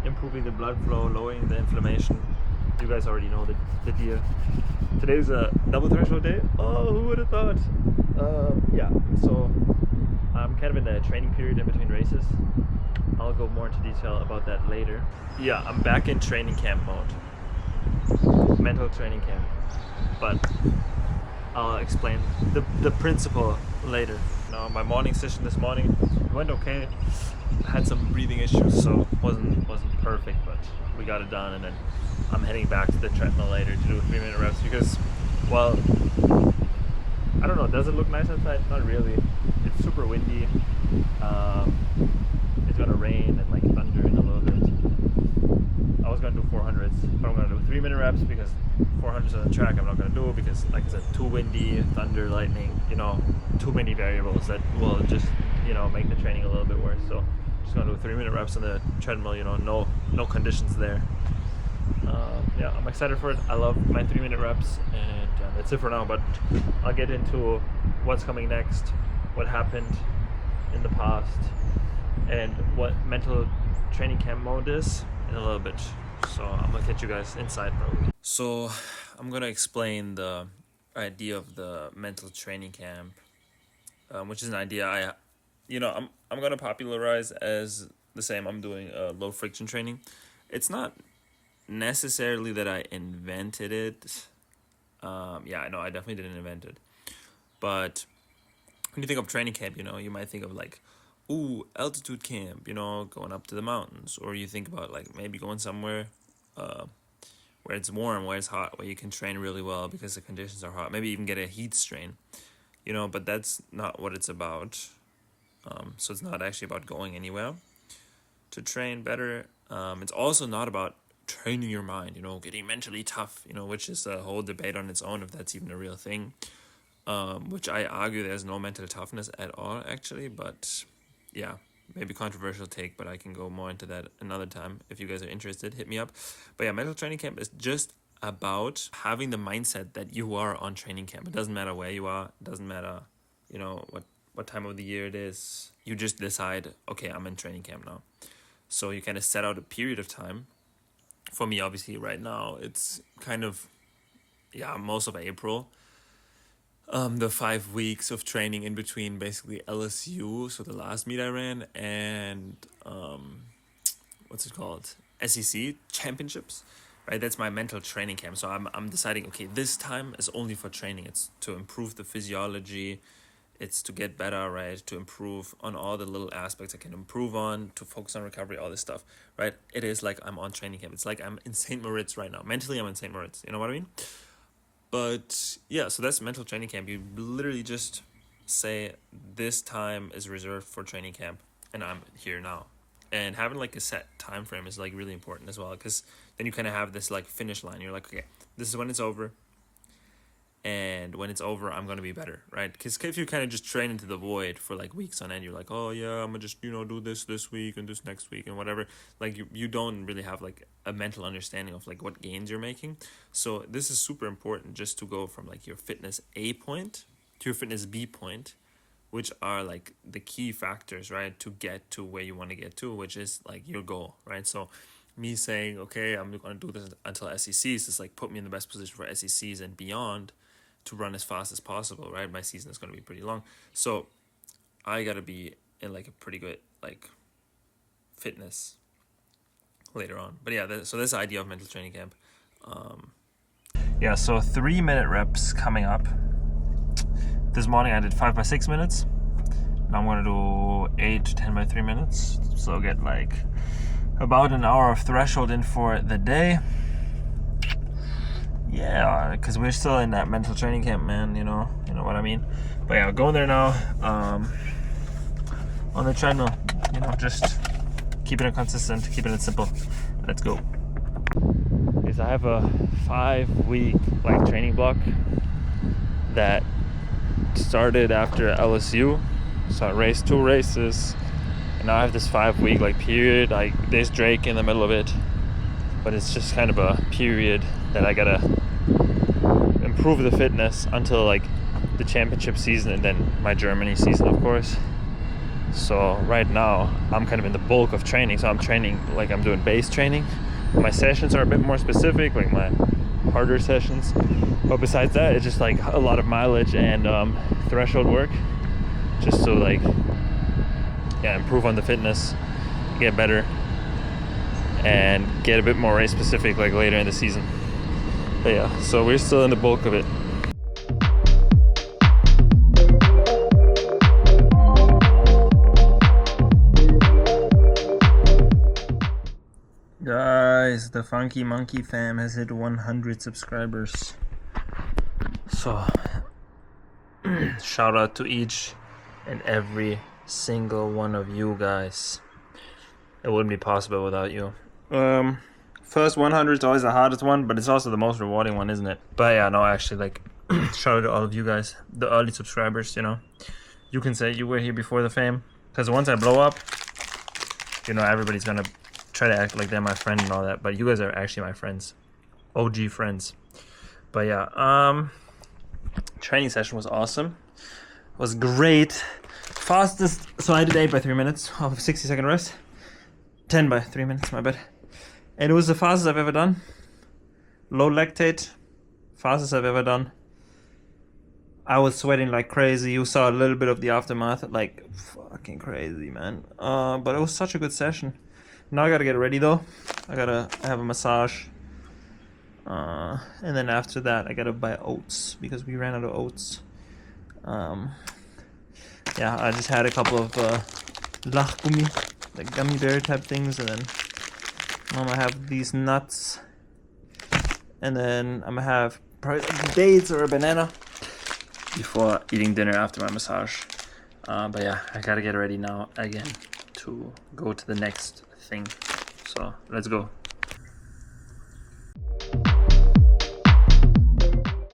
improving the blood flow, lowering the inflammation. You guys already know the deal. Today's a double threshold day. Oh, who would have thought? Yeah, so I'm kind of in a training period in between races. I'll go more into detail about that later. Yeah, I'm back in training camp mode. Mental training camp. But I'll explain the principle later. Now, my morning session this morning went okay. I had some breathing issues, so wasn't perfect, but we got it done. And then I'm heading back to the treadmill later to do 3-minute reps because, well, I don't know, does it look nice outside? Not really. It's super windy. It's gonna rain and like thunder in a little bit. I was gonna do 400s, but I'm gonna do 3-minute reps because 400s on the track I'm not gonna do because, like I said, too windy, thunder, lightning, too many variables that will just, make the training a little bit worse. So just gonna do 3-minute reps on the treadmill, no conditions there. Yeah, I'm excited for it. I love my 3-minute reps, and that's it for now, but I'll get into what's coming next, what happened in the past, and what mental training camp mode is in a little bit. So I'm gonna get you guys inside probably. So I'm gonna explain the idea of the mental training camp, which is an idea I'm gonna popularize as the same. I'm doing low friction training. It's not necessarily that I invented it. I know I definitely didn't invent it. But when you think of training camp, you might think of like, ooh, altitude camp, going up to the mountains. Or you think about like maybe going somewhere where it's warm, where it's hot, where you can train really well because the conditions are hot. Maybe even get a heat strain, but that's not what it's about. So it's not actually about going anywhere to train better. It's also not about training your mind, getting mentally tough, which is a whole debate on its own if that's even a real thing, which I argue there's no mental toughness at all, actually. But yeah, maybe controversial take, but I can go more into that another time. If you guys are interested, hit me up. But yeah, mental training camp is just about having the mindset that you are on training camp. It doesn't matter where you are. It doesn't matter, what time of the year it is. You just decide, okay, I'm in training camp now. So you kind of set out a period of time. For me, obviously, right now, it's kind of, most of April. The 5 weeks of training in between basically LSU, so the last meet I ran, and SEC championships, right? That's my mental training camp. So I'm deciding, okay, this time is only for training. It's to improve the physiology. It's to get better, right? To improve on all the little aspects I can improve on, to focus on recovery, all this stuff, right? It is like I'm on training camp. It's like I'm in St. Moritz right now. Mentally, I'm in St. Moritz. You know what I mean? But yeah, so that's mental training camp. You literally just say this time is reserved for training camp and I'm here now. And having like a set time frame is like really important as well, because then you kind of have this like finish line. You're like, okay, this is when it's over. And when it's over, I'm going to be better, right? Because if you kind of just train into the void for like weeks on end, you're like, oh yeah, I'm going to just, do this week and this next week and whatever. Like you don't really have like a mental understanding of like what gains you're making. So this is super important just to go from like your fitness A point to your fitness B point, which are like the key factors, right? To get to where you want to get to, which is like your goal, right? So me saying, okay, I'm going to do this until SECs is like put me in the best position for SECs and beyond, to run as fast as possible, right? My season is going to be pretty long. So I got to be in like a pretty good like fitness later on. But yeah, so that's the idea of mental training camp. So 3-minute reps coming up. This morning I did 5 by 6 minutes. Now I'm going to do 8 to 10 by 3 minutes. So I'll get like about an hour of threshold in for the day. Yeah, because we're still in that mental training camp, man, you know what I mean? But yeah, going there now, on the treadmill, just keeping it consistent, keeping it simple. Let's go. Because I have a 5-week like training block that started after LSU. So I raced 2 races, and now I have this 5-week like period. There's Drake in the middle of it, but it's just kind of a period that I gotta improve the fitness until like the championship season and then my Germany season, of course. So right now I'm kind of in the bulk of training. So I'm training, like I'm doing base training. My sessions are a bit more specific, like my harder sessions. But besides that, it's just like a lot of mileage and threshold work, just to like, yeah, improve on the fitness, get better, and get a bit more race specific like later in the season. But yeah, so we're still in the bulk of it. Guys, the Funky Monkey fam has hit 100 subscribers. So shout out to each and every single one of you guys. It wouldn't be possible without you. First 100 is always the hardest one, but it's also the most rewarding one, isn't it? But yeah, no, actually, like, shout out to all of you guys, the early subscribers, you know. You can say you were here before the fame, because once I blow up, you know, everybody's gonna try to act like they're my friend and all that, but you guys are actually my friends. OG friends. But yeah, training session was awesome. It was great. Fastest, so I did 8 by 3 minutes off of 60-second rest. 10 by 3 minutes, my bad. And it was the fastest I've ever done. Low lactate, fastest I've ever done. I was sweating like crazy. You saw a little bit of the aftermath, like fucking crazy, man. But it was such a good session. Now I gotta get ready though. I have a massage. And then after that, I gotta buy oats because we ran out of oats. Yeah, I just had a couple of Lachgummi, like gummy bear type things, and then I'm gonna have these nuts, and then I'm gonna have probably dates or a banana before eating dinner after my massage. But yeah, I gotta get ready now again to go to the next thing. So let's go.